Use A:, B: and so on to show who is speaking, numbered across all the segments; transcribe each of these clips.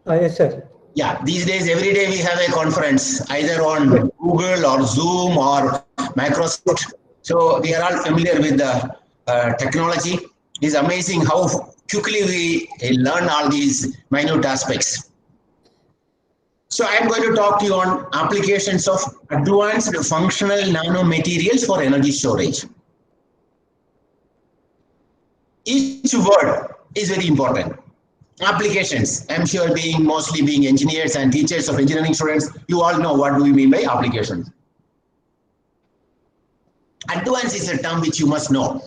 A: Yes, sir.
B: Yeah, these days, every day we have a conference, either
A: Yes.
B: on Google or Zoom or Microsoft. So we are all familiar with the technology. It's amazing how quickly we learn all these minute aspects. So I am going to talk to you on applications of advanced functional nanomaterials for energy storage. Each word is very important. Applications. I'm sure mostly being engineers and teachers of engineering students, you all know what do we mean by applications. Advanced is a term which you must know.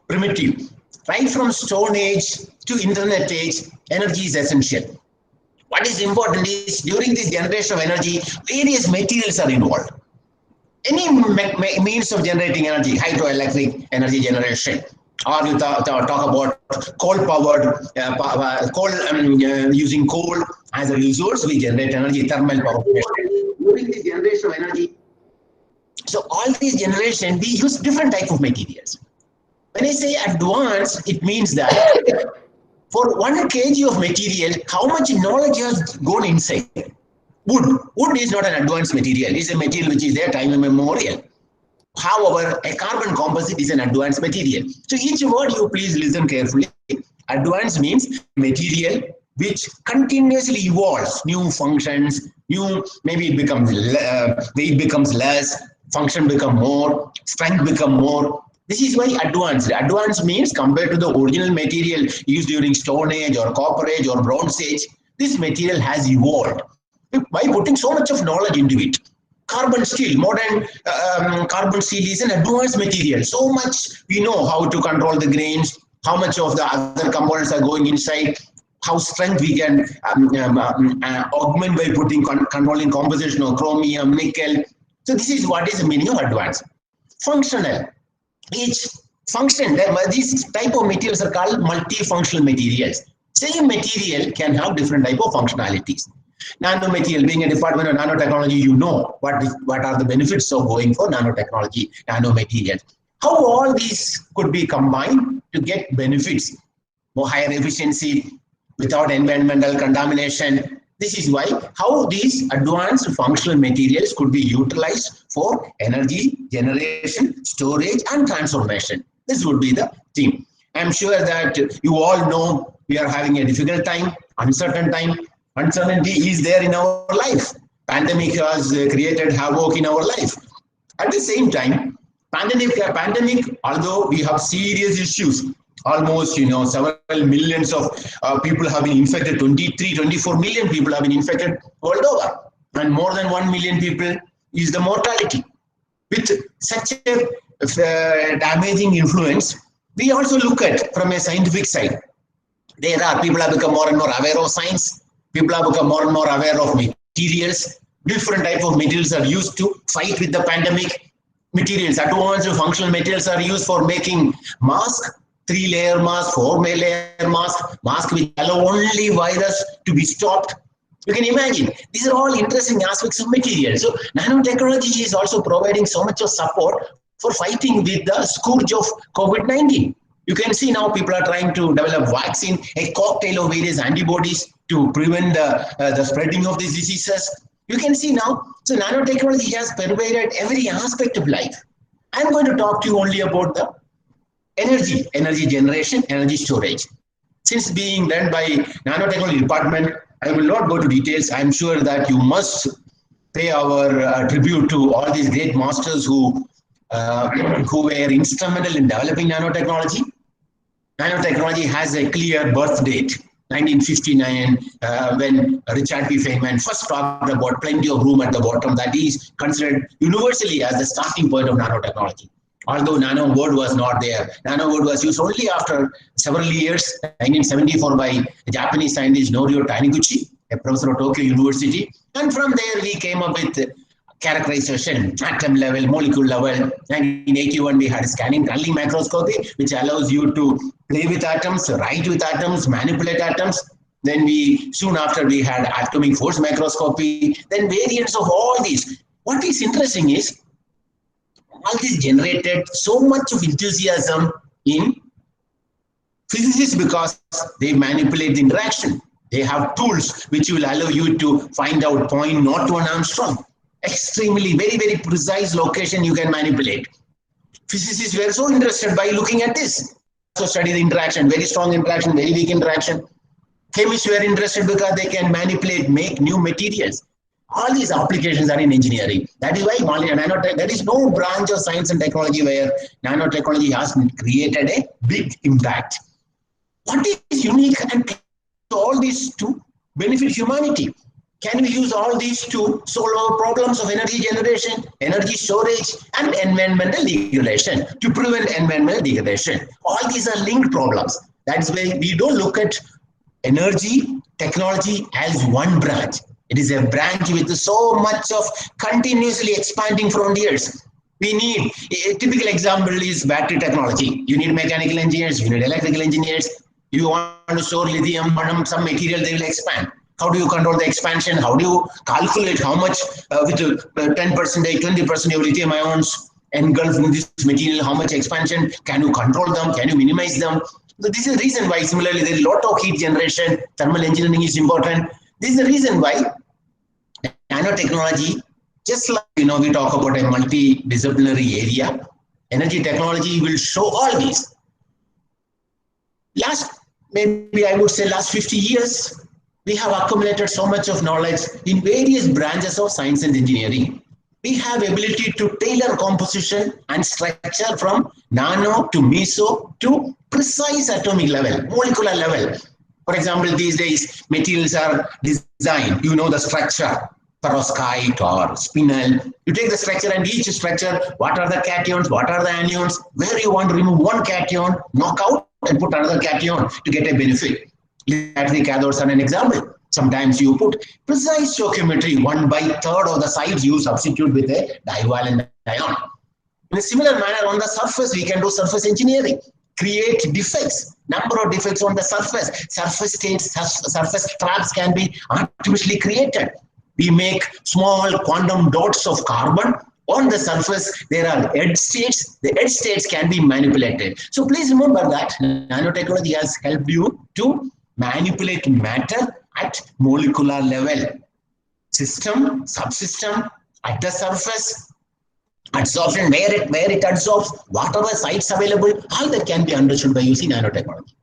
B: Primitive. Right from Stone Age to Internet Age, energy is essential. What is important is during this generation of energy, various materials are involved. Any means of generating energy, hydroelectric energy generation, or you talk about coal-powered, using coal as a resource, we generate energy, thermal power station. During this generation of energy, so all these generation, we use different type of materials. When I say advanced, it means that for 1 kg of material, how much knowledge has gone inside? Wood is not an advanced material. It's a material which is there time immemorial. However, a carbon composite is an advanced material. So each word you please listen carefully. Advanced means material which continuously evolves, new functions, new maybe weight becomes less, function become more, strength become more. This is why advanced. Advanced means compared to the original material used during Stone Age or Copper Age or Bronze Age, this material has evolved by putting so much of knowledge into it. Carbon steel, modern carbon steel is an advanced material. So much we know how to control the grains, how much of the other components are going inside, how strength we can augment by controlling composition of chromium, nickel. So this is what is the meaning of advanced. Functional. Each function, these type of materials are called multifunctional materials. Same material can have different type of functionalities. Nanomaterial, being a department of nanotechnology, you know what are the benefits of going for nanotechnology, nanomaterials. How all these could be combined to get benefits, more higher efficiency without environmental contamination. This is why how these advanced functional materials could be utilized for energy generation, storage, and transformation. This would be the theme. I'm sure that you all know we are having a difficult time, uncertain time. Uncertainty is there in our life. Pandemic has created havoc in our life. At the same time, pandemic, although we have serious issues, almost several millions of people have been infected. 23, 24 million people have been infected world over, and more than 1 million people is the mortality. With such a damaging influence, we also look at from a scientific side. There are people have become more and more aware of science. People have become more and more aware of materials. Different type of materials are used to fight with the pandemic. Materials, advanced functional materials are used for making mask, 3-layer mask, 4-layer mask which allow only virus to be stopped. You can imagine these are all interesting aspects of material. So nanotechnology is also providing so much of support for fighting with the scourge of COVID-19. You can see now people are trying to develop vaccine, a cocktail of various antibodies to prevent the spreading of these diseases. You can see now, so nanotechnology has pervaded every aspect of life. I'm going to talk to you only about the energy generation, energy storage. Since being led by nanotechnology department, I will not go to details. I'm sure that you must pay our tribute to all these great masters who were instrumental in developing nanotechnology. Nanotechnology has a clear birth date, 1959, when Richard P. Feynman first talked about plenty of room at the bottom. That is considered universally as the starting point of nanotechnology. Although nano word was not there, nano word was used only after several years, 1974 by a Japanese scientist Norio Taniguchi, a professor of Tokyo University. And from there we came up with characterization, atom level, molecule level. 1981, we had scanning tunneling microscopy, which allows you to play with atoms, write with atoms, manipulate atoms. Then soon after, we had atomic force microscopy, then variants of all these. What is interesting is, all this generated so much of enthusiasm in physicists because they manipulate the interaction. They have tools which will allow you to find out 0.01 angstrom. Extremely, very, very precise location you can manipulate. Physicists were so interested by looking at this. So study the interaction, very strong interaction, very weak interaction. Chemists were interested because they can manipulate, make new materials. All these applications are in engineering. That is why nanotech, there is no branch of science and technology where nanotechnology has created a big impact. What is unique and all these to benefit humanity? Can we use all these to solve our problems of energy generation, energy storage, and environmental degradation to prevent environmental degradation? All these are linked problems. That's why we don't look at energy technology as one branch. It is a branch with so much of continuously expanding frontiers. We need, a typical example is battery technology. You need mechanical engineers, you need electrical engineers. You want to store lithium, some material, they will expand. How do you control the expansion? How do you calculate how much with 10%, 20% of lithium ions engulfed in this material, how much expansion? Can you control them? Can you minimize them? So this is the reason why similarly there is a lot of heat generation, thermal engineering is important. This is the reason why nanotechnology, just like we talk about a multidisciplinary area, energy technology will show all these. Maybe I would say last 50 years, we have accumulated so much of knowledge in various branches of science and engineering. We have ability to tailor composition and structure from nano to meso to precise atomic level, molecular level. For example, these days, materials are designed, the structure, perovskite or spinel. You take the structure and each structure, what are the cations, what are the anions, where you want to remove one cation, knock out and put another cation to get a benefit. Battery cathodes are an example. Sometimes you put precise stoichiometry, 1/3 of the size you substitute with a divalent ion. In a similar manner, on the surface, we can do surface engineering, create defects, number of defects on the surface. Surface states, surface traps can be artificially created. We make small quantum dots of carbon. On the surface, there are edge states. The edge states can be manipulated. So please remember that nanotechnology has helped you to manipulate matter at molecular level. System, subsystem, at the surface, absorption, where it adsorbs, what are the sites available, all that can be understood by using nanotechnology.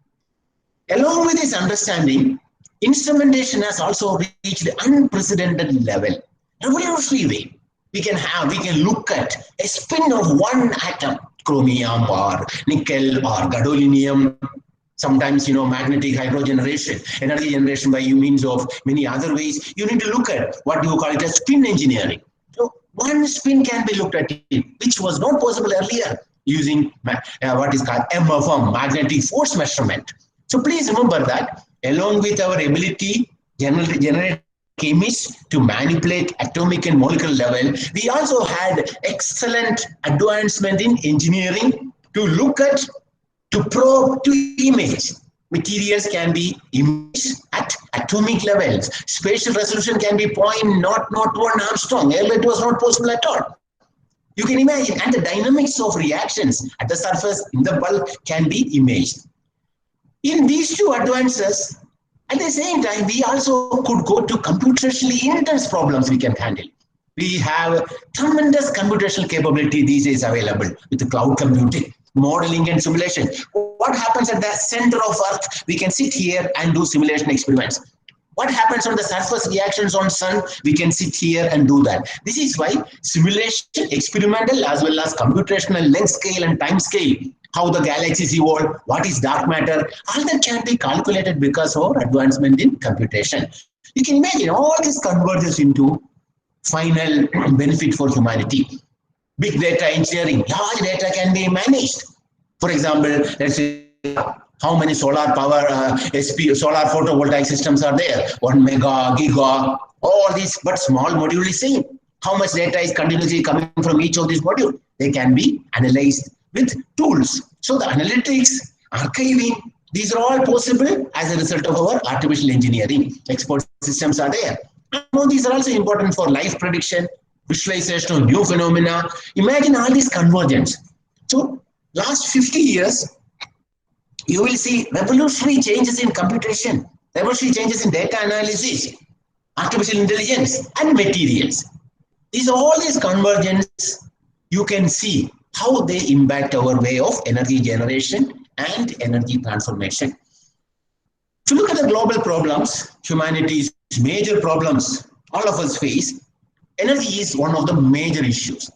B: Along with this understanding, instrumentation has also reached unprecedented level. Revolutionary way. We can look at a spin of one atom, chromium or nickel or gadolinium. Sometimes, magnetic hydrogeneration, energy generation by means of many other ways. You need to look at what you call it as spin engineering. So one spin can be looked at it, which was not possible earlier using what is called MFM, magnetic force measurement. So please remember that along with our ability, generate chemists to manipulate atomic and molecular level, we also had excellent advancement in engineering to look at, to probe, to image. Materials can be imaged at atomic levels. Spatial resolution can be 0.01 angstrom. Earlier it was not possible at all. You can imagine, and the dynamics of reactions at the surface in the bulk can be imaged. In these two advances, at the same time, we also could go to computationally intense problems we can handle. We have tremendous computational capability these days available with the cloud computing, modeling and simulation. What happens at the center of Earth? We can sit here and do simulation experiments. What happens on the surface reactions on sun? We can sit here and do that. This is why simulation, experimental as well as computational length scale and time scale, how the galaxies evolve, what is dark matter, all that can be calculated because of advancement in computation. You can imagine all this converges into final benefit for humanity. Big data engineering, large data can be managed. For example, let's say how many solar power, solar photovoltaic systems are there? 1 mega, giga, all these, but small module is same. How much data is continuously coming from each of these modules? They can be analyzed with tools. So the analytics, archiving, these are all possible as a result of our artificial engineering. Expert systems are there. And these are also important for life prediction, visualization of new phenomena. Imagine all this convergence. So last 50 years, you will see revolutionary changes in computation. Laboratory changes in data analysis, artificial intelligence, and materials. All these convergence, you can see how they impact our way of energy generation and energy transformation. If you look at the global problems, humanity's major problems all of us face, energy is one of the major issues.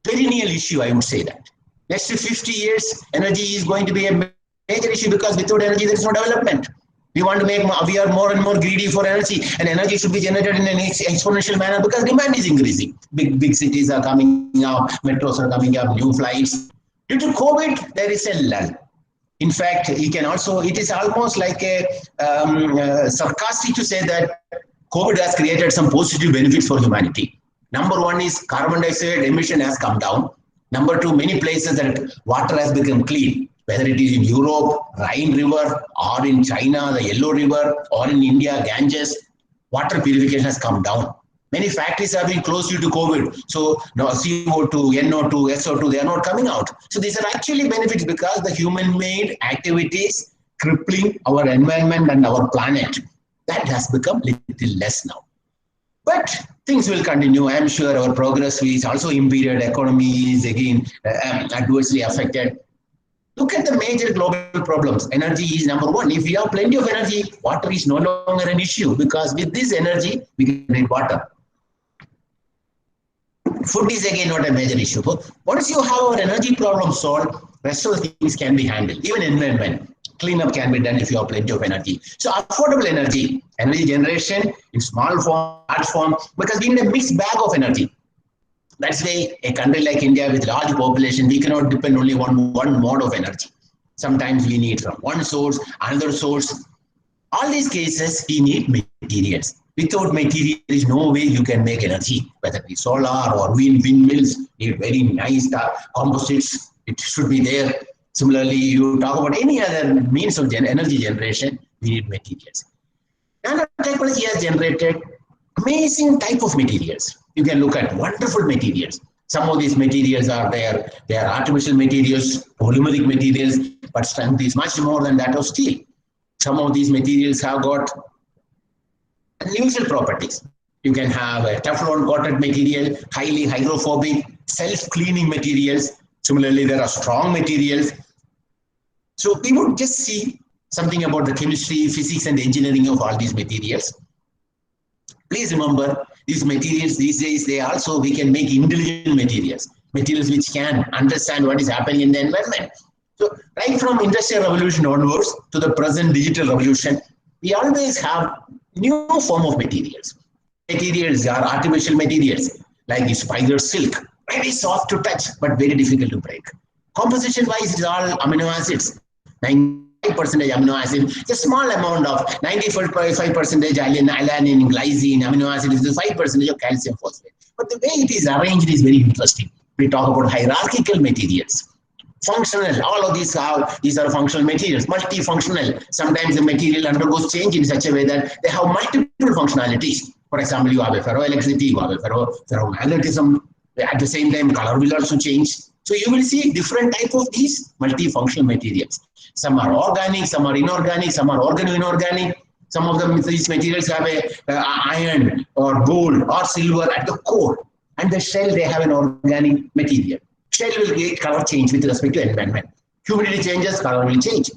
B: Perennial issue, I would say that. Next 50 years, energy is going to be a major issue because without energy, there is no development. We want to make, we are more and more greedy for energy, and energy should be generated in an exponential manner because demand is increasing. Big cities are coming up, metros are coming up, new flights. Due to COVID, there is a lull. In fact, you can also, it is almost like a sarcastic to say that COVID has created some positive benefits for humanity. Number one is carbon dioxide emission has come down. Number two, many places that water has become clean, whether it is in Europe, Rhine River, or in China, the Yellow River, or in India, Ganges, water purification has come down. Many factories have been closed due to COVID. So no, CO2, NO2, SO2, they are not coming out. So these are actually benefits because the human-made activities crippling our environment and our planet, that has become little less now. But things will continue. I am sure our progress is also impeded. Economy is again adversely affected. Look at the major global problems. Energy is number one. If we have plenty of energy, water is no longer an issue because with this energy, we can drink water. Food is again not a major issue. But once you have our energy problem solved, rest of the things can be handled. Even environment, cleanup can be done if you have plenty of energy. So affordable energy generation in small form, large form, because we need a mixed bag of energy. That's why a country like India with large population, we cannot depend only on one mode of energy. Sometimes we need from one source, another source. All these cases, we need materials. Without material, there is no way you can make energy, whether it be solar or windmills, need very nice composites. It should be there. Similarly, you talk about any other means of energy generation, we need materials. Nanotechnology has generated amazing type of materials. You can look at wonderful materials. Some of these materials are there. They are artificial materials, polymeric materials, but strength is much more than that of steel. Some of these materials have got unusual properties. You can have a Teflon coated material, highly hydrophobic, self-cleaning materials. Similarly, there are strong materials. So we would just see something about the chemistry, physics, and engineering of all these materials. Please remember, these materials these days, we can make intelligent materials, materials which can understand what is happening in the environment. So right from Industrial Revolution onwards to the present digital revolution, we always have new form of materials. Materials are artificial materials like spider silk, very soft to touch but very difficult to break. Composition wise, it is all amino acids. 95% amino acid, a small amount of 95% alanine, glycine, amino acid is 5% of calcium phosphate. But the way it is arranged is very interesting. We talk about hierarchical materials. Functional, all of these are functional materials, multifunctional. Sometimes the material undergoes change in such a way that they have multiple functionalities. For example, you have a ferroelectricity, you have a ferromagnetism. At the same time, color will also change. So you will see different type of these multifunctional materials. Some are organic, some are inorganic, some are organo-inorganic. Some of them, these materials have a iron or gold or silver at the core. And the shell, they have an organic material. Shell will get color change with respect to environment. Humidity changes, color will change.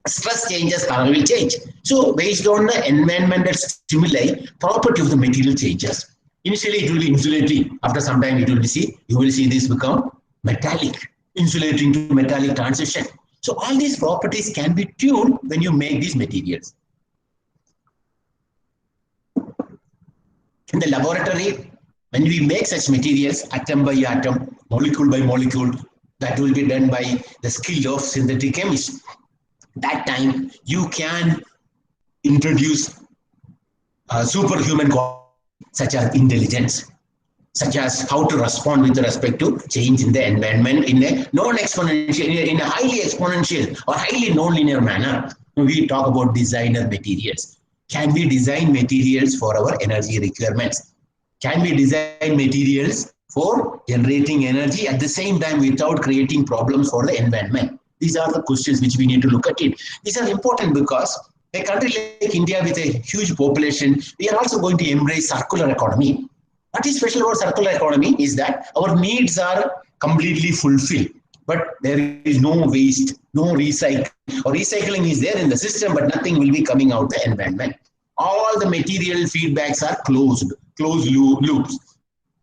B: Stress changes, color will change. So based on the environmental stimuli, property of the material changes. Initially, it will be insulating. After some time, you will see this become metallic, insulating to metallic transition. So all these properties can be tuned when you make these materials. In the laboratory, when we make such materials, atom by atom, molecule by molecule, that will be done by the skill of synthetic chemists. That time, you can introduce superhuman qualities such as intelligence, such as how to respond with respect to change in the environment in a non-exponential, in a highly exponential or highly non-linear manner. We talk about designer materials. Can we design materials for our energy requirements? Can we design materials for generating energy at the same time without creating problems for the environment? These are the questions which we need to look at it. These are important because a country like India with a huge population, we are also going to embrace circular economy. What is special about circular economy is that our needs are completely fulfilled, but there is no waste, no recycling, or recycling is there in the system, but nothing will be coming out the environment. All the material feedbacks are closed loops.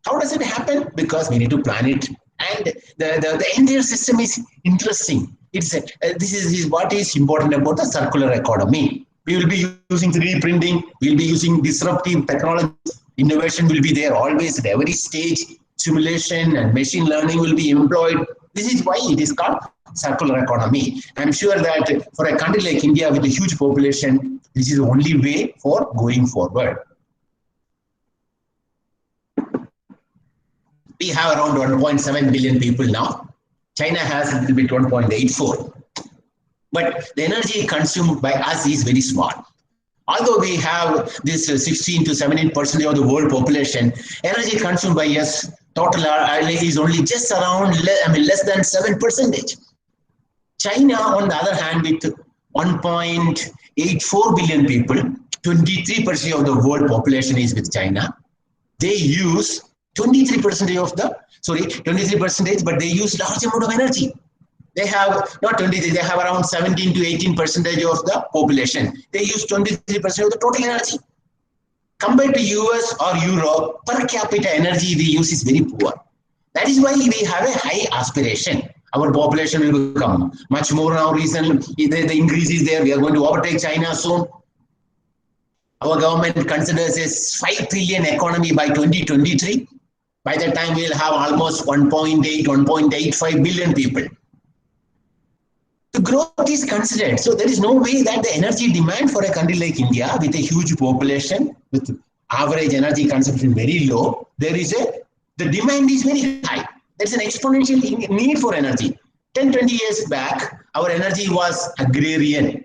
B: How does it happen? Because we need to plan it. And the entire system is interesting. This is what is important about the circular economy. We will be using 3D printing. We will be using disruptive technology. Innovation will be there always at every stage. Simulation and machine learning will be employed. This is why it is called circular economy. I'm sure that for a country like India with a huge population, this is the only way for going forward. We have around 1.7 billion people now. China has a little bit 1.84. But the energy consumed by us is very small. Although we have this 16 to 17% of the world population, energy consumed by us total is only just around less than 7%. China, on the other hand, with 1.84 billion people, 23% of the world population is with China. They use 23% of the, 23%, but they use large amount of energy. They have not 23, they have around 17 to 18% of the population. They use 23% of the total energy. Compared to US or Europe, per capita energy we use is very poor. That is why we have a high aspiration. Our population will become much more now. Recently, the increase is there. We are going to overtake China soon. Our government considers a 5 trillion economy by 2023. By that time, we will have almost 1.8, 1.85 billion people. The growth is considered. So there is no way that the energy demand for a country like India with a huge population, with average energy consumption very low, the demand is very high. There's an exponential need for energy. 10, 20 years back, our energy was agrarian.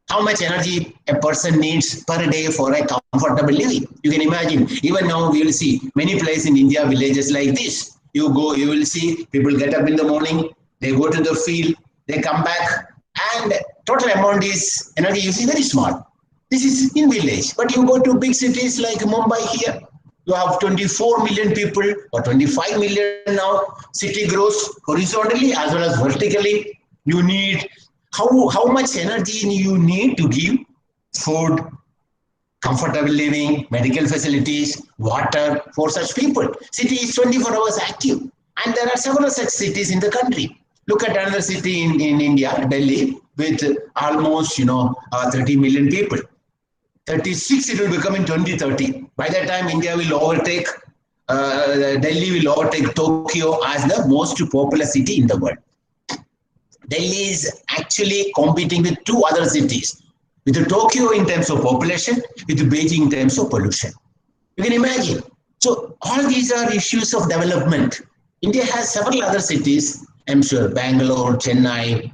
B: How much energy a person needs per day for a comfortable living? You can imagine. Even now we will see many places in India, villages like this. You go, you will see people get up in the morning, they go to the field, they come back, and total amount is energy use is very small. This is in village, but you go to big cities like Mumbai here, you have 24 million people or 25 million now. City grows horizontally as well as vertically. You need how much energy you need to give food, comfortable living, medical facilities, water for such people. City is 24 hours active, and there are several such cities in the country. Look at another city in India, Delhi, with almost 30 million people. 36 it will become in 2030. By that time, India will overtake, Delhi will overtake Tokyo as the most populous city in the world. Delhi is actually competing with two other cities, with Tokyo in terms of population, with Beijing in terms of pollution. You can imagine. So all these are issues of development. India has several other cities, I'm sure, Bangalore, Chennai,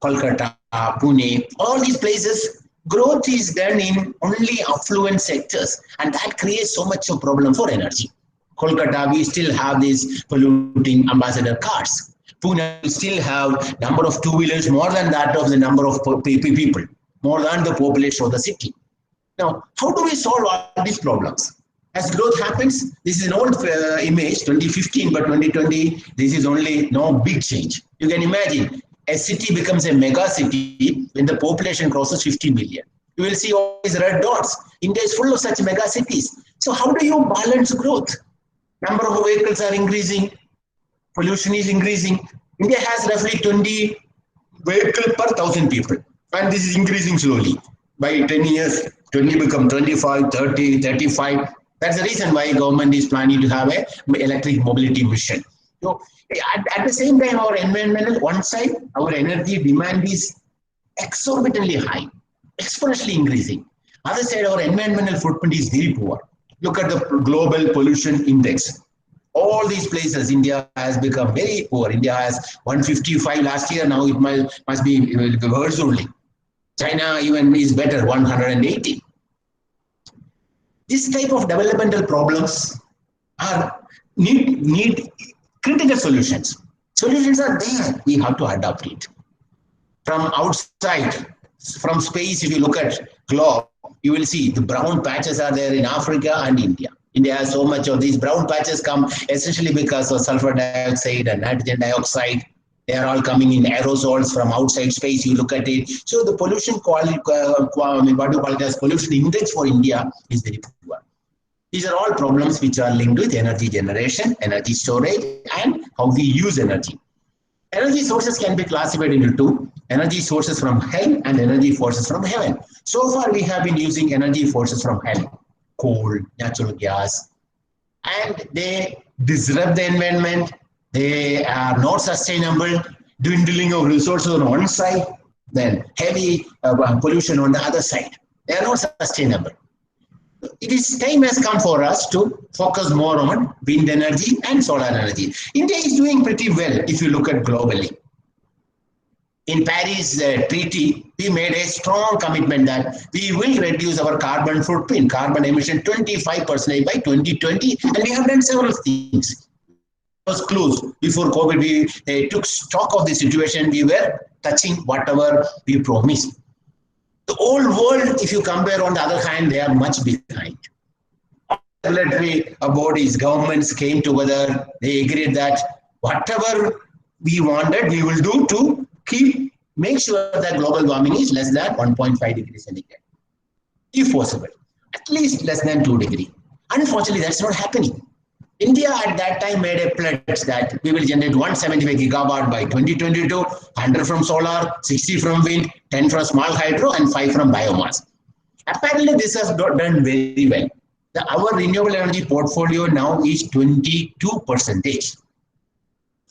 B: Kolkata, Pune, all these places, growth is done in only affluent sectors, and that creates so much of problem for energy. Kolkata, we still have these polluting ambassador cars. Pune, we still have number of two-wheelers more than that of the number of people, more than the population of the city. Now, how do we solve all these problems? As growth happens, this is an old image, 2015, but 2020, this is only no big change. You can imagine a city becomes a mega city when the population crosses 50 million. You will see all these red dots. India is full of such mega cities. So how do you balance growth? Number of vehicles are increasing, pollution is increasing. India has roughly 20 vehicles per 1,000 people, and this is increasing slowly. By 10 years, 20 become 25, 30, 35. That's the reason why government is planning to have a electric mobility mission. So at the same time, our environmental, one side, our energy demand is exorbitantly high, exponentially increasing. Other side, our environmental footprint is very poor. Look at the global pollution index. All these places, India has become very poor. India has 155 last year. Now it must be worse only. China even is better, 180. This type of developmental problems need critical solutions. Solutions are there. We have to adopt it. From outside, from space, if you look at globe, you will see the brown patches are there in Africa and India. India has so much of these brown patches come essentially because of sulfur dioxide and nitrogen dioxide. They are all coming in aerosols from outside space. You look at it. So the pollution quality, what you call it as pollution index for India is very poor. These are all problems which are linked with energy generation, energy storage, and how we use energy. Energy sources can be classified into two: energy sources from hell and energy sources from heaven. So far, we have been using energy sources from hell, coal, natural gas, and they disrupt the environment. They are not sustainable, dwindling of resources on one side, then heavy pollution on the other side. They are not sustainable. It is time has come for us to focus more on wind energy and solar energy. India is doing pretty well if you look at globally. In Paris Treaty, we made a strong commitment that we will reduce our carbon footprint, carbon emission 25% by 2020, and we have done several things. It was close. Before COVID, we took stock of the situation. We were touching whatever we promised. The whole world, if you compare, on the other hand, they are much behind. Regulatory bodies, governments came together. They agreed that whatever we wanted, we will do to make sure that global warming is less than 1.5 degrees centigrade, if possible, at least less than 2 degrees. Unfortunately, that's not happening. India at that time made a pledge that we will generate 175 gigawatt by 2022, 100 from solar, 60 from wind, 10 from small hydro, and 5 from biomass. Apparently, this has done very well. Our renewable energy portfolio now is 22%.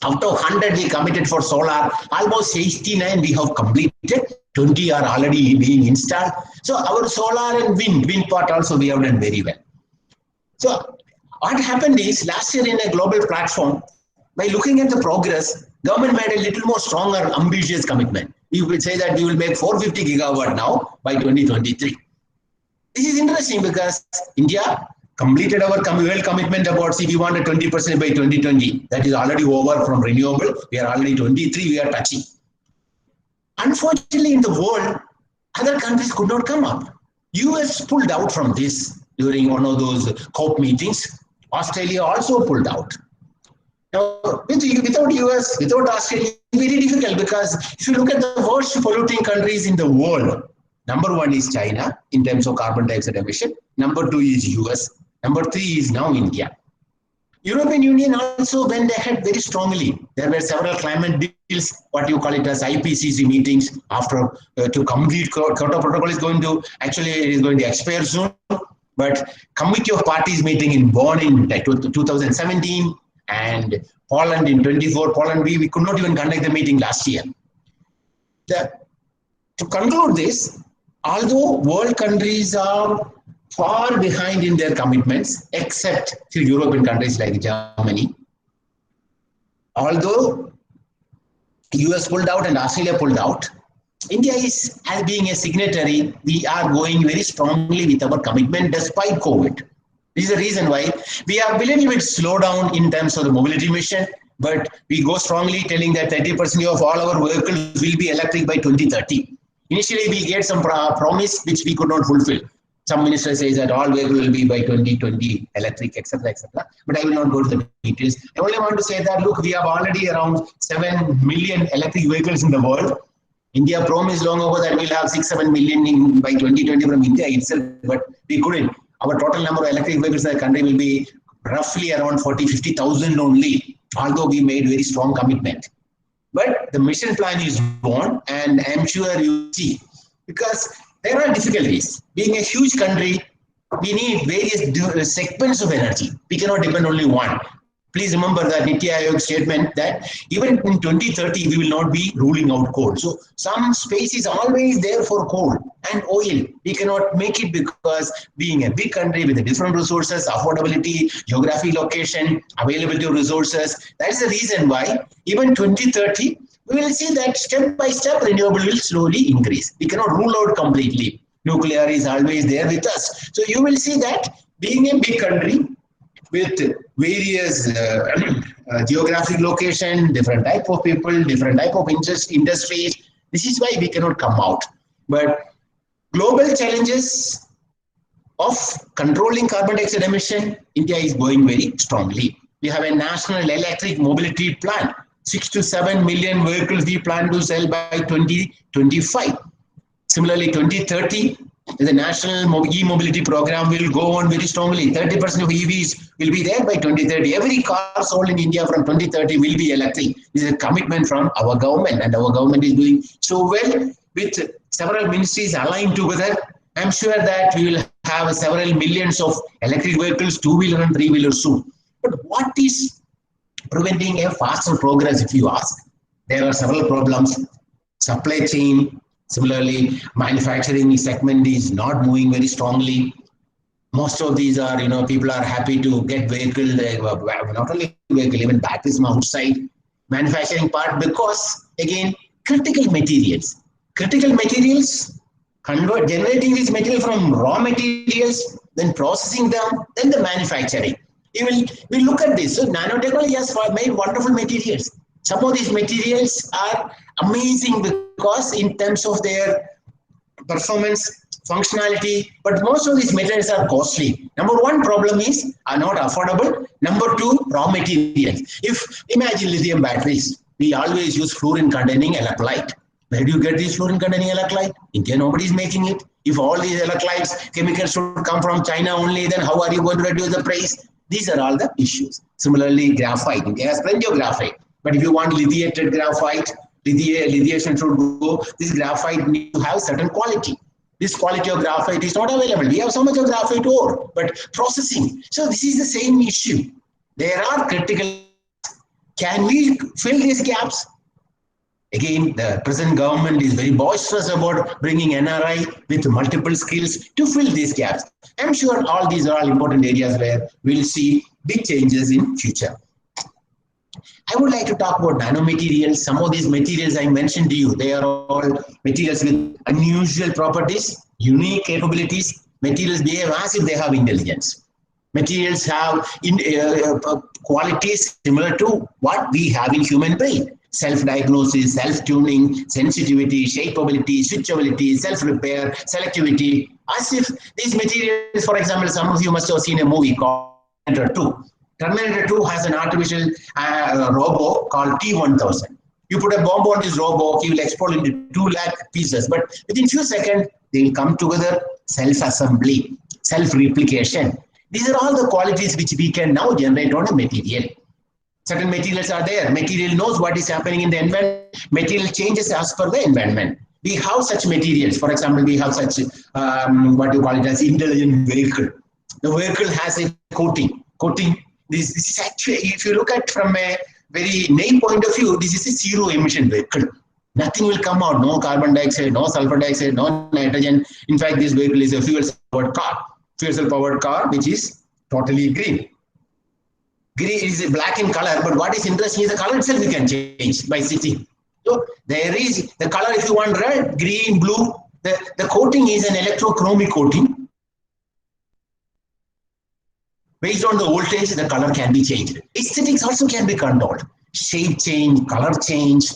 B: Out of 100 we committed for solar, almost 69 we have completed, 20 are already being installed. So our solar and wind part also we have done very well. So what happened is, last year in a global platform, by looking at the progress, government made a little more stronger, ambitious commitment. You will say that we will make 450 gigawatt now by 2023. This is interesting because India completed our world commitment about, see, we wanted 20% by 2020. That is already over from renewable. We are already 23, we are touching. Unfortunately, in the world, other countries could not come up. US pulled out from this during one of those COP meetings. Australia also pulled out. Now, without US, without Australia, it's very difficult because if you look at the worst polluting countries in the world, number one is China in terms of carbon dioxide emission. Number two is US. Number three is now India. European Union also went ahead very strongly. There were several climate deals, what you call it as IPCC meetings after to complete Kyoto Protocol is going to, actually it is going to expire soon. But Committee of Parties meeting in Bonn in 2017 and Poland in 24. Poland, we could not even conduct the meeting last year. To conclude this, although world countries are far behind in their commitments, except few European countries like Germany, although US pulled out and Australia pulled out, India is, as being a signatory, we are going very strongly with our commitment despite COVID. This is the reason why we have a little bit slow down in terms of the mobility mission, but we go strongly telling that 30% of all our vehicles will be electric by 2030. Initially, we get some promise which we could not fulfill. Some minister says that all vehicles will be by 2020 electric, etc., etc. But I will not go to the details. I only want to say that, look, we have already around 7 million electric vehicles in the world. India promised long ago that we'll have 6-7 million by 2020 from India itself, but we couldn't. Our total number of electric vehicles in the country will be roughly around 40-50,000 only, although we made very strong commitment. But the mission plan is on, and I'm sure you see, because there are difficulties. Being a huge country, we need various segments of energy. We cannot depend only one. Please remember that Niti Aayog statement that even in 2030, we will not be ruling out coal. So some space is always there for coal and oil. We cannot make it because being a big country with different resources, affordability, geography, location, availability of resources, that's the reason why even 2030, we will see that step by step renewable will slowly increase. We cannot rule out completely. Nuclear is always there with us. So you will see that being a big country with various geographic location, different type of people, different type of industries, this is why we cannot come out. But global challenges of controlling carbon dioxide emission, India is going very strongly. We have a national electric mobility plan. 6 to 7 million vehicles we plan to sell by 2025. Similarly, 2030, the national e-mobility program will go on very strongly. 30% of EVs will be there by 2030. Every car sold in India from 2030 will be electric. This is a commitment from our government, and our government is doing so well with several ministries aligned together. I'm sure that we will have several millions of electric vehicles, two-wheeler and three-wheeler soon. But what is preventing a faster progress, if you ask? There are several problems. Supply chain, similarly, manufacturing segment is not moving very strongly. Most of these are, people are happy to get vehicle, not only vehicle, even batteries from outside. Manufacturing part, because again, critical materials, generating this material from raw materials, then processing them, then the manufacturing. We'll look at this. So nanotechnology has made wonderful materials. Some of these materials are amazing because in terms of their performance, functionality, but most of these materials are costly. Number one problem is are not affordable. Number two, raw materials. If imagine lithium batteries, we always use fluorine containing electrolyte. Where do you get these fluorine containing electrolyte? India, nobody is making it. If all these electrolytes, chemicals should come from China only, then how are you going to reduce the price? These are all the issues. Similarly, graphite. India has plenty of graphite. But if you want lithiated graphite, lithiation should go. This graphite needs to have certain quality. This quality of graphite is not available. We have so much of graphite ore, but processing. So this is the same issue. There are critical. Can we fill these gaps? Again, the present government is very boisterous about bringing NRI with multiple skills to fill these gaps. I'm sure all these are all important areas where we'll see big changes in future. I would like to talk about nanomaterials. Some of these materials I mentioned to you, they are all materials with unusual properties, unique capabilities. Materials behave as if they have intelligence. Materials have qualities similar to what we have in human brain. Self-diagnosis, self-tuning, sensitivity, shapeability, switchability, self-repair, selectivity. As if these materials, for example, some of you must have seen a movie called Terminator 2. Terminator 2 has an artificial robo called T-1000. You put a bomb on this robo, he will explode into 2 lakh pieces. But within few seconds, they will come together, self-assembly, self-replication. These are all the qualities which we can now generate on a material. Certain materials are there. Material knows what is happening in the environment. Material changes as per the environment. We have such materials. For example, we have such, what you call it as intelligent vehicle. The vehicle has a coating. This is actually, if you look at from a very name point of view, this is a zero emission vehicle. Nothing will come out. No carbon dioxide, no sulfur dioxide, no nitrogen. In fact, this vehicle is a fuel cell powered car, which is totally green. Green is black in color, but what is interesting is the color itself you can change by sitting. So there is the color if you want red, green, blue. The coating is an electrochromic coating. Based on the voltage, the color can be changed. Aesthetics also can be controlled. Shape change, color change.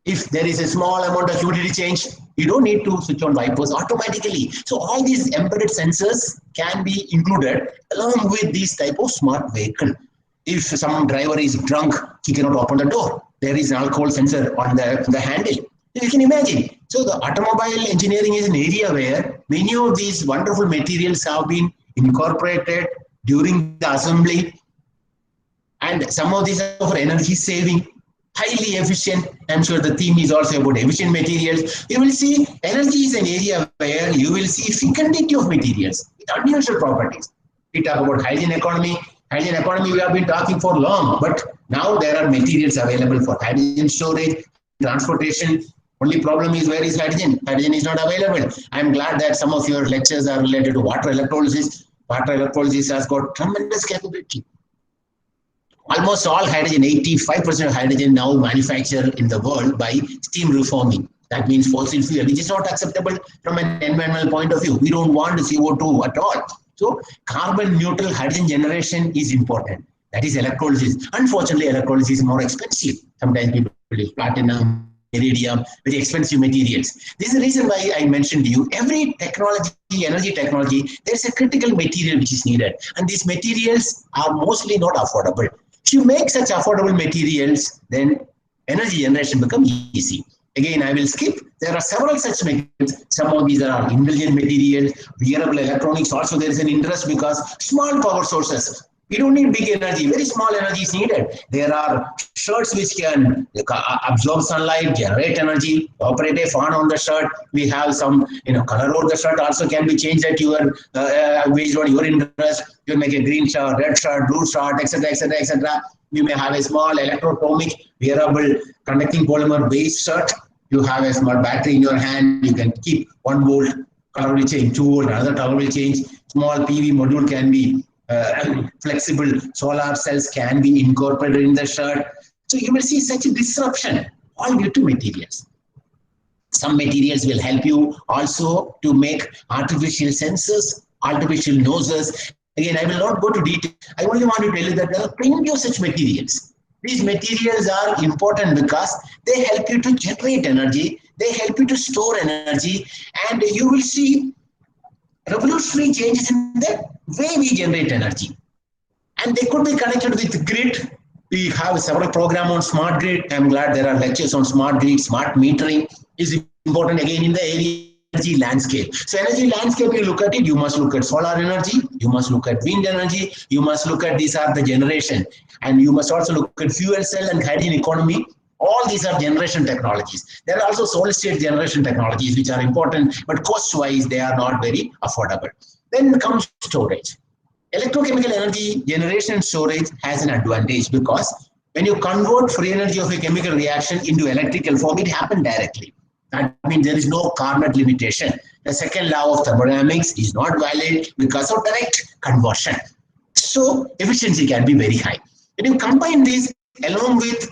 B: If there is a small amount of humidity change, you don't need to switch on wipers automatically. So all these embedded sensors can be included along with this type of smart vehicle. If some driver is drunk, he cannot open the door. There is an alcohol sensor on the handle. You can imagine. So the automobile engineering is an area where many of these wonderful materials have been incorporated during the assembly. And some of these are for energy saving, highly efficient. I'm sure the theme is also about efficient materials. You will see energy is an area where you will see fecundity of materials with unusual properties. We talk about hydrogen economy. Hydrogen economy we have been talking for long, but now there are materials available for hydrogen storage, transportation. Only problem is where is hydrogen? Hydrogen is not available. I'm glad that some of your lectures are related to water electrolysis. Water electrolysis has got tremendous capability. Almost all hydrogen, 85% of hydrogen now manufactured in the world by steam reforming. That means fossil fuel, which is not acceptable from an environmental point of view. We don't want CO2 at all. So carbon neutral hydrogen generation is important. That is electrolysis. Unfortunately, electrolysis is more expensive. Sometimes people use platinum, iridium, very expensive materials. This is the reason why I mentioned to you, every technology, energy technology, there's a critical material which is needed. And these materials are mostly not affordable. If you make such affordable materials, then energy generation becomes easy. Again, I will skip. There are several such materials. Some of these are intelligent materials, wearable electronics. Also, there is an interest because small power sources. We don't need big energy. Very small energy is needed. There are shirts which can absorb sunlight, generate energy, operate a fan on the shirt. We have some, color of the shirt also can be changed at your based on your interest. You make a green shirt, red shirt, blue shirt, etc., etc., etc. You may have a small electrochromic wearable conducting polymer based shirt. You have a small battery in your hand. You can keep 1 volt, color will change, 2 volt, another color will change. Small PV module can be flexible. Solar cells can be incorporated in the shirt. So you will see such a disruption all due to materials. Some materials will help you also to make artificial sensors, artificial noses. Again, I will not go to detail. I only want to tell you that there are plenty of such materials. These materials are important because they help you to generate energy, they help you to store energy, and you will see revolutionary changes in the way we generate energy. And they could be connected with grid. We have several programs on smart grid. I'm glad there are lectures on smart grid. Smart metering is important again in the energy landscape. So energy landscape, you look at it, you must look at solar energy, you must look at wind energy, you must look at these are the generation. And you must also look at fuel cell and hydrogen economy. All these are generation technologies. There are also solid state generation technologies which are important, but cost-wise, they are not very affordable. Then comes storage. Electrochemical energy generation and storage has an advantage because when you convert free energy of a chemical reaction into electrical form, it happens directly. That means there is no Carnot limitation. The second law of thermodynamics is not valid because of direct conversion. So efficiency can be very high. When you combine this along with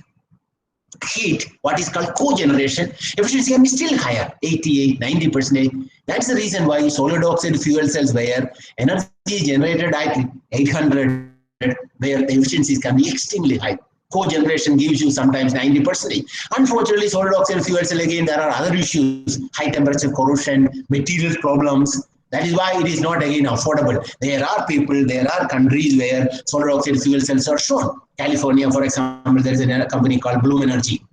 B: heat, what is called cogeneration, efficiency can be still higher, 88, 90%. That's the reason why solid oxide fuel cells where energy is generated at 800, where the efficiencies can be extremely high. Cogeneration gives you sometimes 90%. Unfortunately, solid oxide fuel cell, again, there are other issues, high temperature corrosion, material problems. That is why it is not again affordable. There are people, there are countries where solid oxide fuel cells are shown. California, for example, there is a company called Bloom Energy.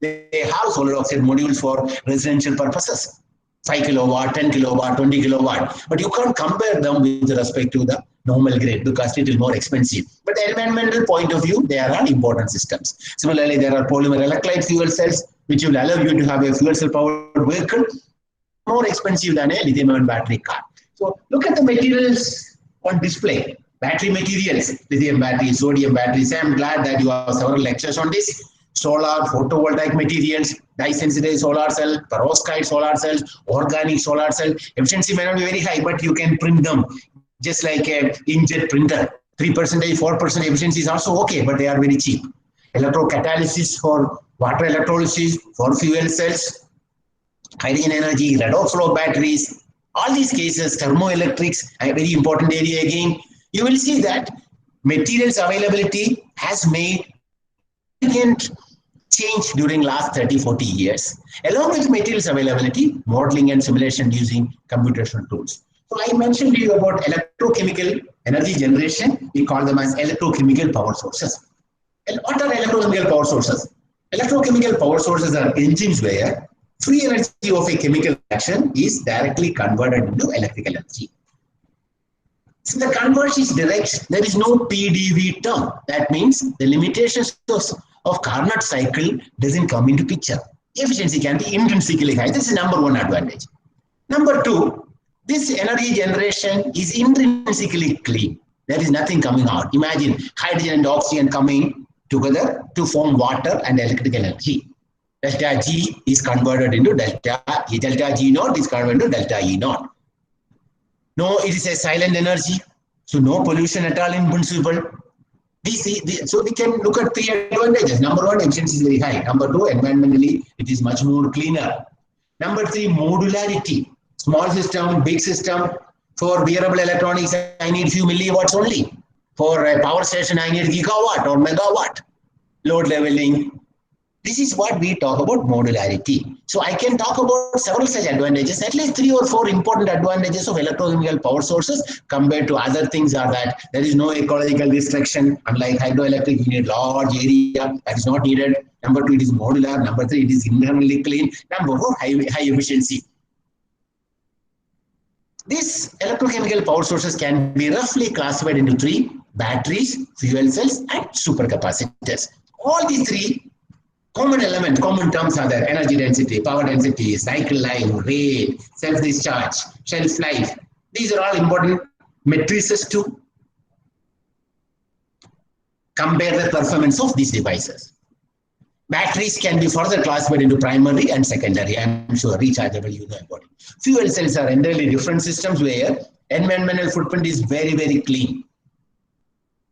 B: They have solid oxide modules for residential purposes. 5 kilowatt, 10 kilowatt, 20 kilowatt. But you can't compare them with respect to the normal grade because it is more expensive. But the environmental point of view, they are important systems. Similarly, there are polymer electrolyte fuel cells, which will allow you to have a fuel cell powered vehicle, more expensive than a lithium-ion battery car. So look at the materials on display. Battery materials, lithium batteries, sodium batteries. I am glad that you have several lectures on this. Solar, photovoltaic materials, dye-sensitive solar cell, perovskite solar cells, organic solar cell. Efficiency may not be very high, but you can print them just like an inkjet printer. 3%, 4% efficiency is also okay, but they are very cheap. Electrocatalysis for water electrolysis, for fuel cells, hydrogen energy, redox flow batteries, all these cases, thermoelectrics, a very important area again. You will see that materials availability has made significant change during last 30-40 years. Along with materials availability, modeling and simulation using computational tools. So I mentioned to you about electrochemical energy generation. We call them as electrochemical power sources. And what are electrochemical power sources? Electrochemical power sources are engines where free energy of a chemical reaction is directly converted into electrical energy. So the conversion is direct. There is no PDV term. That means the limitations of Carnot cycle doesn't come into picture. Efficiency can be intrinsically high. This is number one advantage. Number two, this energy generation is intrinsically clean. There is nothing coming out. Imagine hydrogen and oxygen coming together to form water and electrical energy. Delta G is converted into delta G naught is converted into delta E naught. No, it is a silent energy, so no pollution at all in principle. So we can look at three advantages. Number one, efficiency is very high. Number two, environmentally, it is much more cleaner. Number three, modularity. Small system, big system. For wearable electronics, I need few milliwatts only. For a power station, I need gigawatt or megawatt. Load leveling. This is what we talk about modularity. So I can talk about several such advantages. At least 3 or 4 important advantages of electrochemical power sources compared to other things are that there is no ecological restriction. Unlike hydroelectric, you need large area that is not needed. Number 2, it is modular. Number 3, it is internally clean. Number 4, high efficiency. These electrochemical power sources can be roughly classified into 3: batteries, fuel cells, and supercapacitors. All these 3 common terms are there: energy density, power density, cycle life, rate, self-discharge, shelf life. These are all important matrices to compare the performance of these devices. Batteries can be further classified into primary and secondary. I'm sure rechargeable, you know about it. Fuel cells are entirely different systems where environmental footprint is very, very clean.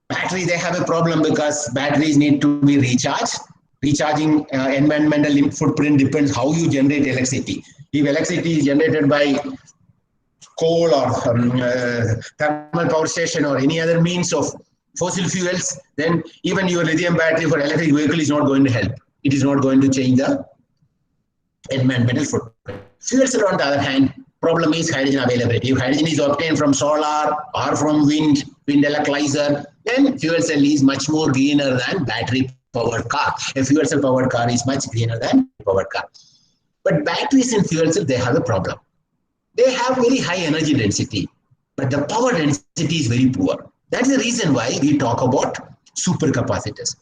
B: Batteries, they have a problem because batteries need to be recharged. Recharging environmental footprint depends how you generate electricity. If electricity is generated by coal or thermal power station or any other means of fossil fuels, then even your lithium battery for electric vehicle is not going to help. It is not going to change the environmental footprint. Fuel cell, on the other hand, problem is hydrogen availability. If hydrogen is obtained from solar or from wind electrolyzer, then fuel cell is much more greener than battery powered car. A fuel cell powered car is much greener than powered car. But batteries and fuel cell, they have a problem. They have very high energy density, but the power density is very poor. That's the reason why we talk about supercapacitors.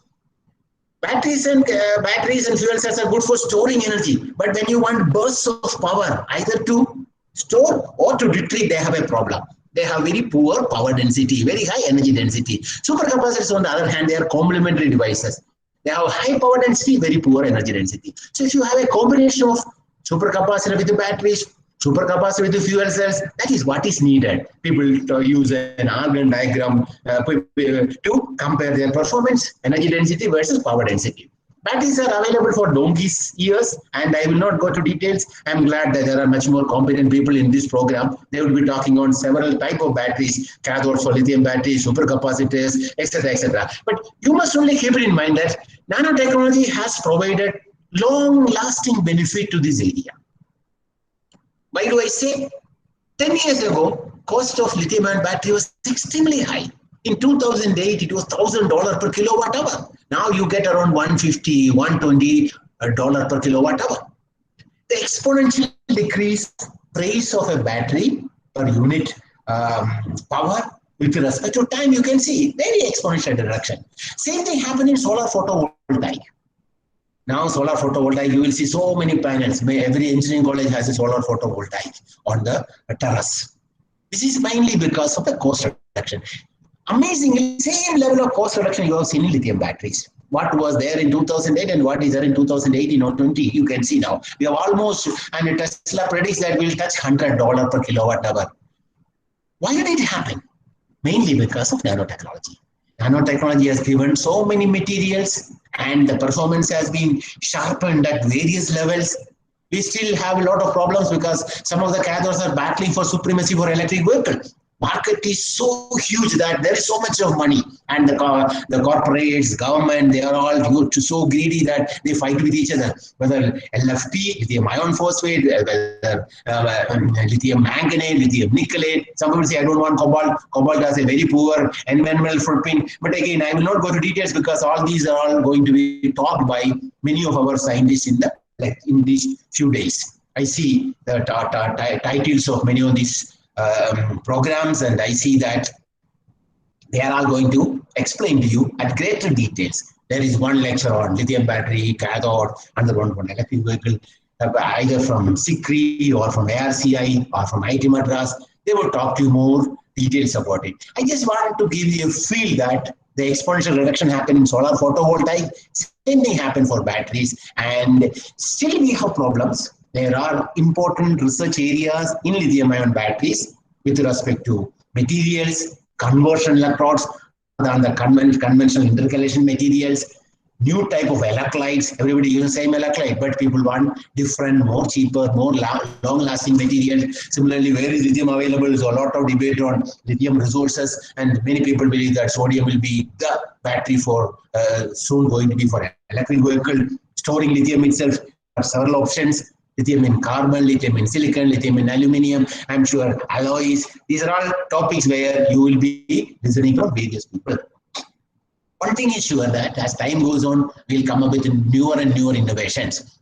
B: Batteries and fuel cells are good for storing energy, but when you want bursts of power, either to store or to retrieve, they have a problem. They have very poor power density, very high energy density. Supercapacitors, on the other hand, they are complementary devices. They have high power density, very poor energy density. So if you have a combination of supercapacitor with the batteries, supercapacitor with the fuel cells, that is what is needed. People use an Argand diagram to compare their performance, energy density versus power density. Batteries are available for donkey's years, and I will not go to details. I'm glad that there are much more competent people in this program. They will be talking on several types of batteries, cathodes for lithium batteries, supercapacitors, etc., etc. But you must only keep it in mind that nanotechnology has provided long-lasting benefit to this area. Why do I say? 10 years ago, cost of lithium-ion battery was extremely high. In 2008, it was $1,000 per kilowatt hour. Now you get around $150, $120 per kilowatt hour. The exponential decrease price of a battery per unit power with respect to time, you can see very exponential reduction. Same thing happened in solar photovoltaic. Now solar photovoltaic, you will see so many panels. Every engineering college has a solar photovoltaic on the terrace. This is mainly because of the cost reduction. Amazingly, same level of cost reduction you have seen in lithium batteries. What was there in 2008 and what is there in 2018 or 20, you can see now. We have almost, and Tesla predicts that we'll touch $100 per kilowatt hour. Why did it happen? Mainly because of nanotechnology. Nanotechnology has given so many materials and the performance has been sharpened at various levels. We still have a lot of problems because some of the cathodes are battling for supremacy for electric vehicles. Market is so huge that there is so much of money, and the corporates, government, they are all so greedy that they fight with each other. Whether LFP, lithium iron phosphate, whether lithium manganate, lithium nickelate. Some people say I don't want cobalt. Cobalt has a very poor environmental footprint. But again, I will not go to details because all these are all going to be talked by many of our scientists in these few days. I see the titles of many of these programs, and I see that they are all going to explain to you at greater details. There is one lecture on lithium battery, cathode, another one on electric vehicle, either from SICRI or from ARCI or from IIT Madras. They will talk to you more details about it. I just wanted to give you a feel that the exponential reduction happened in solar photovoltaic, same thing happened for batteries, and still we have problems. There are important research areas in lithium-ion batteries with respect to materials, conversion electrodes, than the conventional intercalation materials, new type of electrolytes. Everybody uses the same electrolyte, but people want different, more cheaper, more long-lasting materials. Similarly, where is lithium available? There's a lot of debate on lithium resources, and many people believe that sodium will be the battery for soon going to be for electric vehicle. storing lithium itself, several options. Lithium in carbon, lithium in silicon, lithium in aluminium, I'm sure alloys. These are all topics where you will be listening from various people. One thing is sure that as time goes on, we'll come up with newer and newer innovations.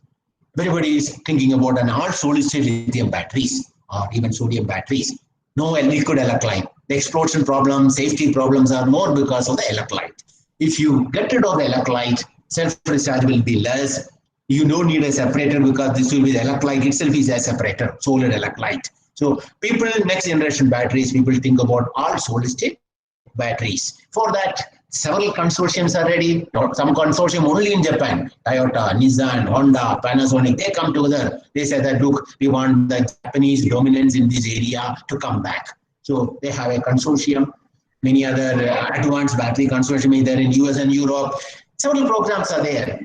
B: Everybody is thinking about an all solid state lithium batteries or even sodium batteries. No liquid electrolyte. The explosion problems, safety problems are more because of the electrolyte. If you get rid of the electrolyte, self-discharge will be less. You don't need a separator because this will be the electrolyte itself is a separator, solid electrolyte. So people, next generation batteries, people think about all solid state batteries. For that, several consortiums are ready. Some consortium only in Japan, Toyota, Nissan, Honda, Panasonic, they come together. They say that, look, we want the Japanese dominance in this area to come back. So they have a consortium. Many other advanced battery consortium is there in US and Europe. Several programs are there.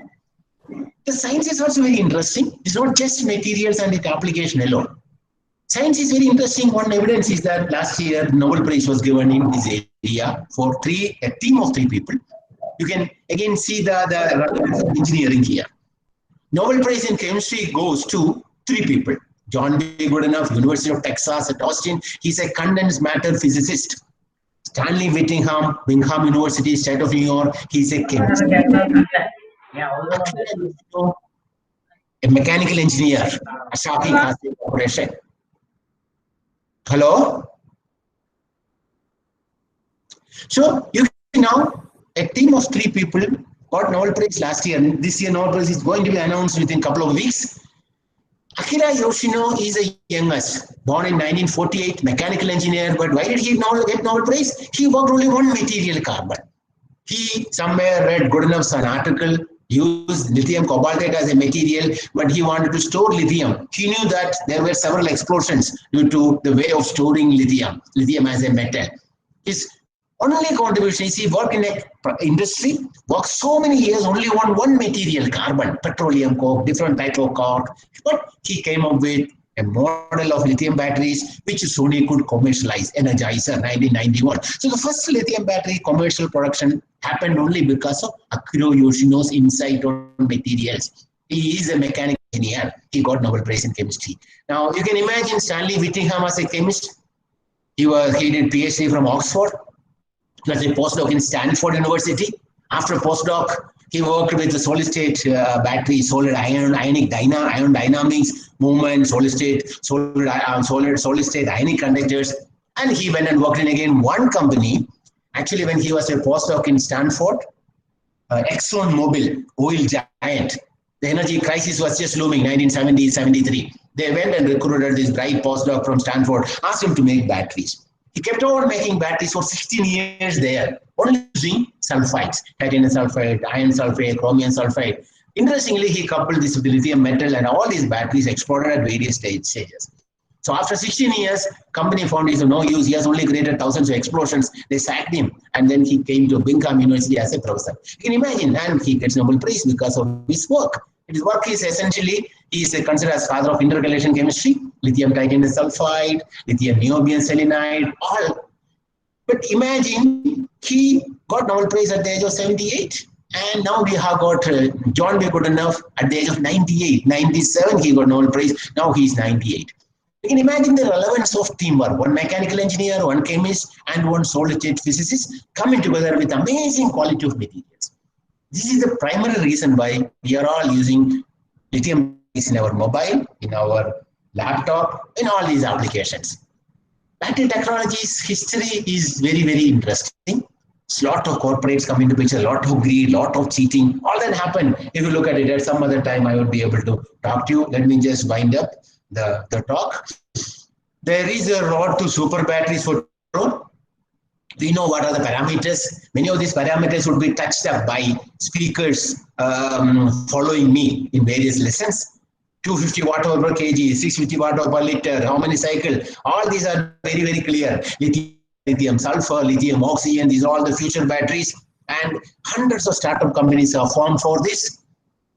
B: The science is also very interesting. It's not just materials and its application alone. Science is very interesting. One evidence is that last year Nobel Prize was given in this area for a team of 3 people. You can again see the engineering here. Nobel Prize in chemistry goes to 3 people. John B. Goodenough, University of Texas at Austin. He's a condensed matter physicist. Stanley Whittingham, Bingham University, State of New York. He's a chemist. A mechanical engineer, Asahi Kasei Corporation. Hello? So you can now, a team of 3 people got Nobel Prize last year. And this year Nobel Prize is going to be announced within a couple of weeks. Akira Yoshino is the youngest, born in 1948, mechanical engineer. But why did he get Nobel Prize? He worked only one material, carbon. He somewhere read Goodenough's an article, used lithium cobaltite as a material, but he wanted to store lithium. He knew that there were several explosions due to the way of storing lithium as a metal. His only contribution is he worked in an industry, worked so many years, only on one material, carbon, petroleum coke, different type of coke, but he came up with a model of lithium batteries which Sony could commercialize, Energizer, 1991. So the first lithium battery commercial production happened only because of Akira Yoshino's insight on materials. He is a mechanical engineer. He got Nobel Prize in chemistry. Now you can imagine Stanley Whittingham as a chemist. He did PhD from Oxford. He was a postdoc in Stanford University. After postdoc, he worked with the solid state battery, solid ionic ion dynamics, movement, solid state ionic conductors. And he went and worked in again one company. Actually, when he was a postdoc in Stanford, ExxonMobil, oil giant, the energy crisis was just looming, 1970, 73. They went and recruited this bright postdoc from Stanford, asked him to make batteries. He kept on making batteries for 16 years there, only using sulfides, titanium sulfide, iron sulfide, chromium sulfide. Interestingly, he coupled this with the lithium metal and all these batteries exploded at various stages. So after 16 years, company found he's of no use. He has only created thousands of explosions. They sacked him. And then he came to Bingham University as a professor. You can imagine, and he gets Nobel Prize because of his work. His work is essentially, he is considered as father of intercalation chemistry, lithium titanium sulfide, lithium niobium selenide, all. But imagine, he got Nobel Prize at the age of 78. And now we have got John B. Goodenough at the age of 98. 97, he got Nobel Prize. Now he is 98. You can imagine the relevance of teamwork. One mechanical engineer, one chemist, and one solid state physicist coming together with amazing quality of materials. This is the primary reason why we are all using lithium in our mobile, in our laptop, in all these applications. Battery technology's history is very, very interesting. A lot of corporates come into picture, a lot of greed, a lot of cheating. All that happened. If you look at it at some other time, I would be able to talk to you. Let me just wind up the talk. There is a road to super batteries for drone. We know what are the parameters. Many of these parameters would be touched up by speakers following me in various lessons. 250 watt-hour per kg, 650 watt-hour per liter, how many cycles. All these are very, very clear. Lithium sulfur, lithium oxygen, these are all the future batteries. And hundreds of startup companies are formed for this.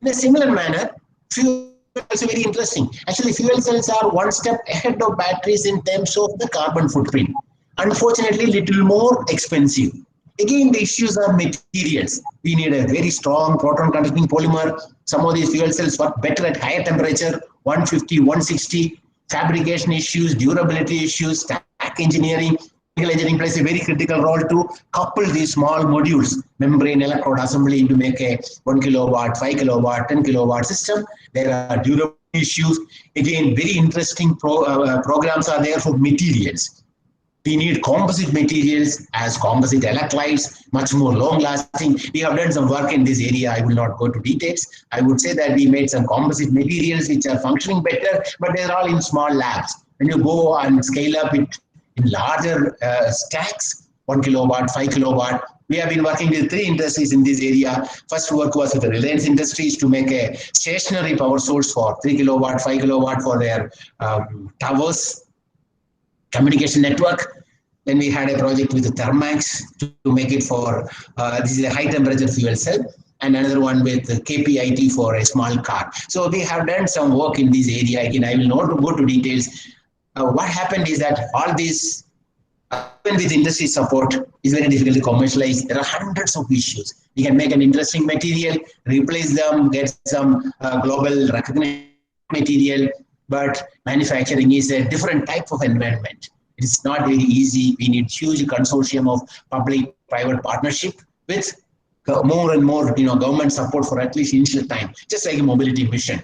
B: In a similar manner, fuel is very interesting. Actually, fuel cells are one step ahead of batteries in terms of the carbon footprint. Unfortunately, little more expensive. Again, the issues are materials. We need a very strong proton conducting polymer, Some of these fuel cells work better at higher temperature, 150, 160. Fabrication issues, durability issues, stack engineering. Chemical engineering plays a very critical role to couple these small modules, membrane electrode assembly, to make a 1 kilowatt, 5 kilowatt, 10 kilowatt system. There are durability issues. Again, very interesting programs are there for materials. We need composite materials as composite electrolytes, much more long lasting. We have done some work in this area. I will not go to details. I would say that we made some composite materials which are functioning better, but they're all in small labs. When you go and scale up it in larger stacks, 1 kilowatt, 5 kilowatt, we have been working with 3 industries in this area. First work was with the Reliance Industries to make a stationary power source for 3 kilowatt, 5 kilowatt for their towers, communication network. Then we had a project with the Thermax to make it for, this is a high temperature fuel cell, and another one with KPIT for a small car. So we have done some work in this area. Again, I will not go to details. What happened is that all these, even with industry support, is very difficult to commercialize. There are hundreds of issues. We can make an interesting material, replace them, get some global recognition material, but manufacturing is a different type of environment. It's not very easy. We need huge consortium of public-private partnership with more and more, government support for at least initial time, just like a mobility mission.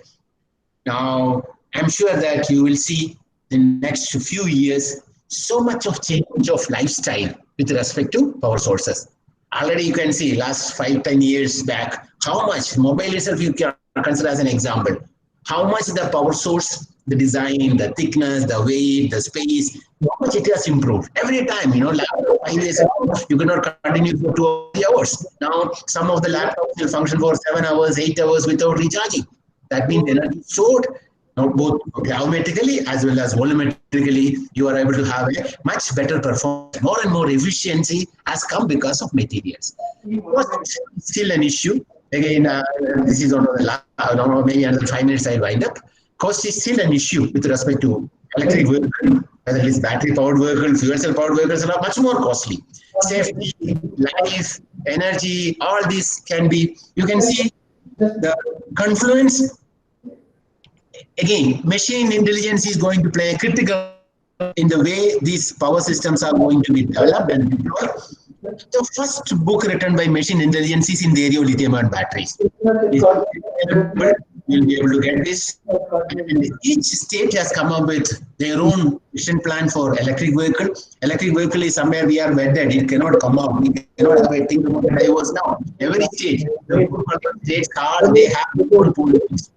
B: Now, I'm sure that you will see in the next few years so much of change of lifestyle with respect to power sources. Already you can see last 5-10 years back how much mobile itself you can consider as an example. How much the power source, the design, the thickness, the weight, the space, how much it has improved. Every time, laptop 5 years ago, you cannot continue for 2 or 3 hours. Now, some of the laptops will function for 7 hours, 8 hours without recharging. That means energy stored, not both geometrically as well as volumetrically, you are able to have a much better performance. More and more efficiency has come because of materials. Cost is still an issue. Again, this is one of the last, maybe another 5 minutes I'll wind up. Cost is still an issue with respect to electric vehicle, whether it is battery powered vehicle, fuel cell powered vehicles are much more costly. Safety, life, energy, all these can be, you can see the confluence. Again, machine intelligence is going to play a critical in the way these power systems are going to be developed and deployed. The first book written by machine intelligence is in the area of lithium-ion batteries. You'll be able to get this. And each state has come up with their own mission plan for electric vehicle. Electric vehicle is somewhere we are wedded. It cannot come out. We cannot have a thing about drivers now. Every state, the states are, they have their own policies.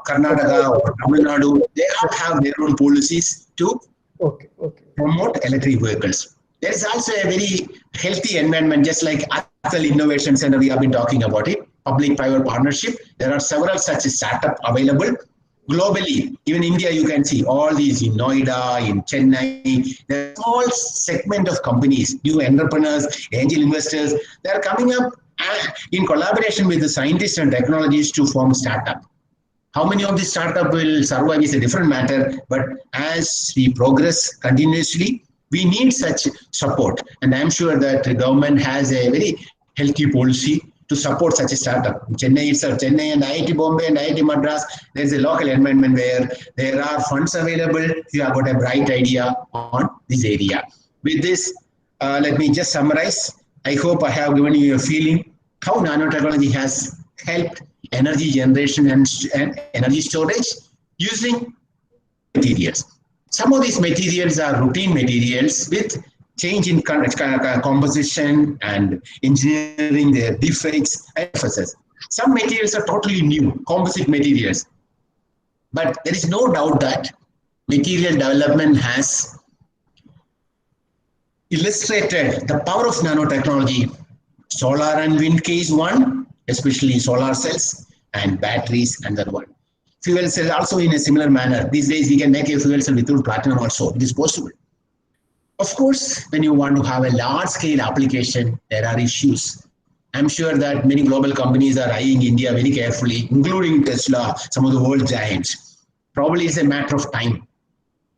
B: Karnataka or Tamil Nadu, they all have their own policies to promote electric vehicles. There is also a very healthy environment, just like Atal Innovation Center, we have been talking about it, public-private partnership. There are several such startups available globally. Even India, you can see all these in Noida, in Chennai. There are a small segment of companies, new entrepreneurs, angel investors. They are coming up in collaboration with the scientists and technologists to form startup. How many of these startups will survive is a different matter, but as we progress continuously, we need such support. And I'm sure that the government has a very healthy policy to support such a startup. Chennai itself, Chennai and IIT Bombay and IIT Madras, there's a local environment where there are funds available if you have got a bright idea on this area. With this, let me just summarize. I hope I have given you a feeling how nanotechnology has helped energy generation and energy storage using materials. Some of these materials are routine materials with change in composition and engineering their defects and emphasis. Some materials are totally new, composite materials. But there is no doubt that material development has illustrated the power of nanotechnology. Solar and wind case one, especially solar cells, and batteries another one. Fuel cell also in a similar manner. These days we can make a fuel cell without platinum also. It is possible. Of course, when you want to have a large scale application, there are issues. I'm sure that many global companies are eyeing India very carefully, including Tesla, some of the world giants. Probably it's a matter of time.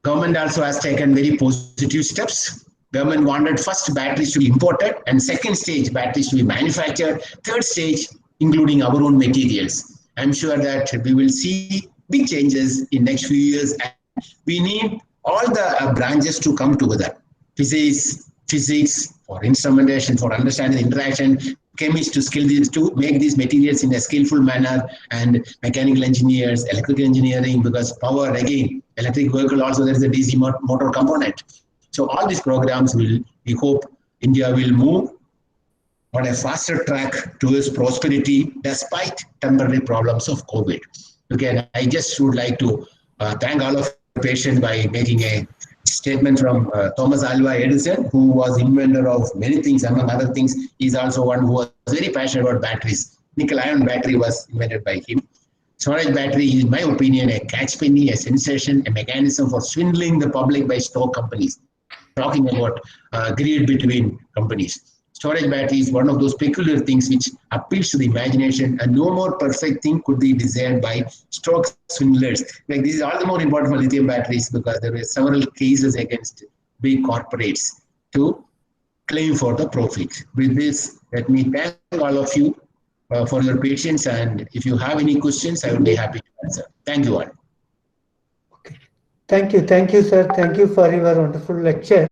B: Government also has taken very positive steps Government wanted first batteries to be imported and second stage batteries to be manufactured, third stage including our own materials. I'm sure that we will see big changes in next few years. And we need all the branches to come together. Physics for instrumentation, for understanding the interaction, chemists to skill these to make these materials in a skillful manner, and mechanical engineers, electrical engineering, because power again, electric vehicle also there is a DC motor component. So all these programs we hope India will move on a faster track towards prosperity despite temporary problems of COVID. Again, I just would like to thank all of your patience by making a statement from Thomas Alva Edison, who was inventor of many things. Among other things, he's also one who was very passionate about batteries. Nickel-ion battery was invented by him. Storage battery is, in my opinion, a catch penny, a sensation, a mechanism for swindling the public by stock companies. Talking about greed between companies. Storage battery is one of those peculiar things which appeals to the imagination, and no more perfect thing could be designed by stock swindlers. Like, this is all the more important for lithium batteries because there were several cases against big corporates to claim for the profit. With this, let me thank all of you for your patience, and if you have any questions, I will be happy to answer. Thank you all.
A: Okay. Thank you, sir. Thank you for your wonderful lecture.